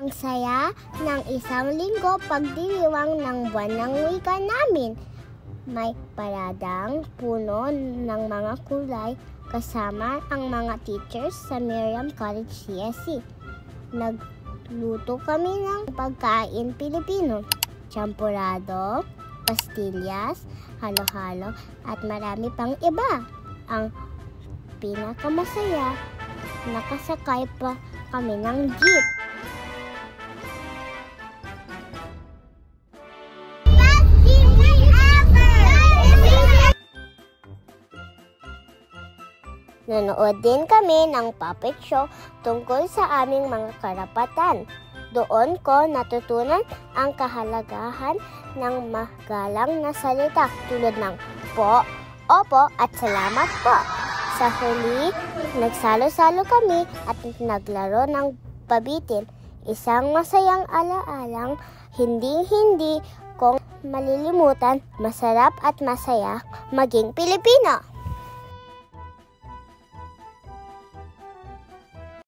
Ang saya ng isang linggo pagdiriwang ng buwan ng wika namin. May paradang puno ng mga kulay kasama ang mga teachers sa Miriam College CSC. Nagluto kami ng pagkain Pilipino, champurado, pastillas, halo-halo at marami pang iba. Ang pinakamasaya, nakasakay pa kami ng jeep. Nanood din kami ng puppet show tungkol sa aming mga karapatan. Doon ko natutunan ang kahalagahan ng magalang na salita tulad ng po, opo at salamat po. Sa huli, nagsalo-salo kami at naglaro ng pabitin. Isang masayang alaalang hindi kong malilimutan, masarap at masaya maging Pilipino.